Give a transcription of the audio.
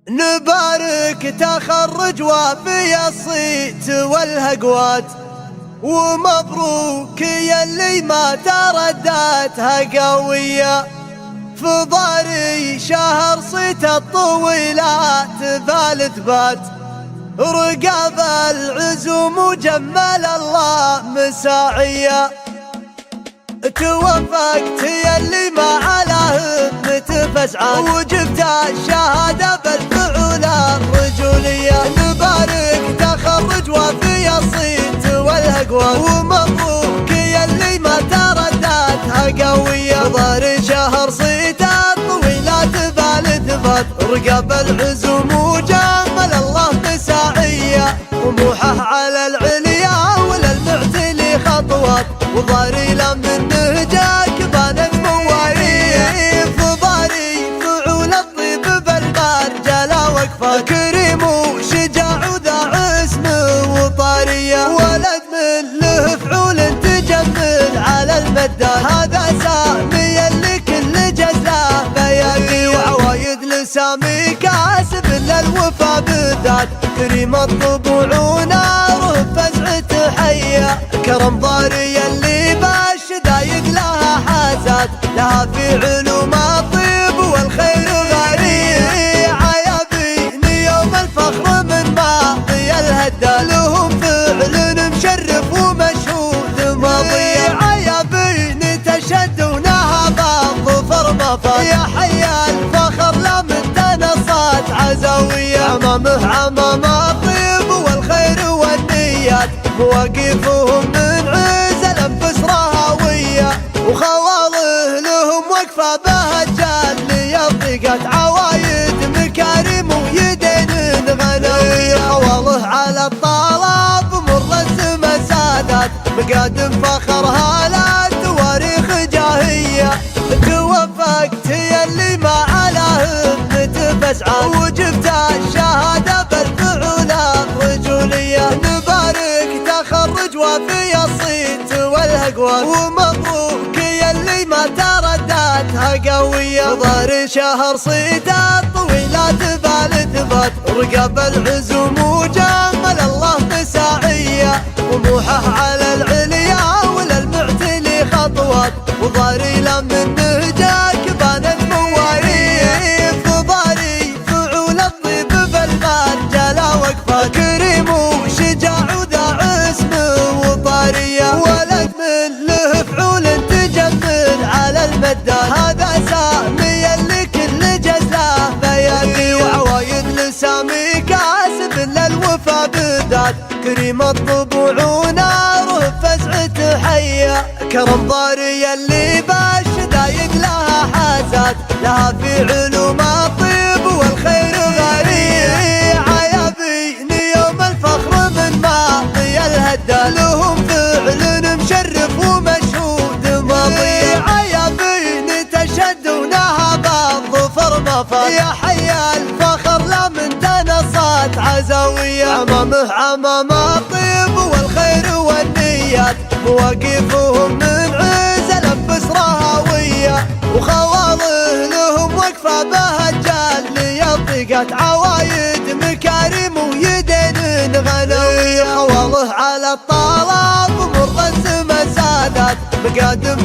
نبارك تخرج وفي الصيت والهقوات، ومبروك يلي ما ترداتها قوية. فضاري شهر صيت الطويلات ثالث بات، رقاب العزوم وجمل الله مساعية. توفقت يلي ما على همة فسعة، وجبت الشهادة بالفعول الرجولية. نبارك تخرج وفي الصيت والهقوات، ومبروك يلي ما ترداتها قوية. ضاري شهر صيت الطويلات ثالث بات، رقاب العزوم وجمل الله مساعية. طموحه على العليا وللمعتلي خطوات، وضاري لمن نهجك بانت مواريه. فضاري فعول الطيب بالمرجلة وقفة، كريم وشجاع وذا عزم وطارية. ولد من له فعول تجمل على المدة، هذا سامي اللي كل جزله بيدي. وعوايد لسامي كاسب للوفا بالذات، كريم الطبوع وناره فزعة حية. كرم ضاري اللي بالشدايد لها حازات، لها في علوم الطيب والخير غريب. عيابين يوم الفخر من ماضي الهدى، لهم فعل مشرف ومشهود ماضي. عيابين تشدونها بالظفر مفر، يا حي الفخر لمن تنصت عزوية. عمامه عمام الطيب والخير والنيات، مواقفهم من عز الانفس رهوية. وخواله لهم وقفة بهجان ليضيقت، عوايد مكارم ويدين غنوية. خواله على الطلب مر السما سادات، مقادم فخرها لا تواريخ جاهية. توفقت يلي ما على همة فسعة، وجبت الشهادة بالفعول الرجولية. نبارك تخرج وفي الصيت والهقوات، ومبروك يلي ما ترداتها قوية. ضاري شهر صيت الطويلات ثالث بات، رقاب العزوم وجمل الله مساعية. طموحه على العليا وللمعتلي خطوات، وضاري لمن نهجك بانت مواريه. فضاري فعول الطيب بالمرجلة وقفة، كريم وشجاع وذا عزم وطارية. ولد من له فعول تجمل على المدة، هذا سامي اللي كل جزله بيدي. وعوايد لسامي كاسب للوفا بالذات، كريم الطبوع وناره فزعة حية. كرم ضاري اللي بالشدايد لها حازات، لها في علوم الطيب والخير غريب. عيابين يوم الفخر من ماضي الهدى، لهم فعل مشرف ومشهود ماضي. عيابين تشدونها بالظفر مفر، يا حي الفخر لمن تنصت عزوية. عمامه عمام الطيب والخير والنيات، مواقفهم من عز الانفس رهوية. وخواله لهم وقفة بهجان ليضيقت، عوايد مكارم ويدين غنوية. خواله على الطلب مر السما سادات، مقادم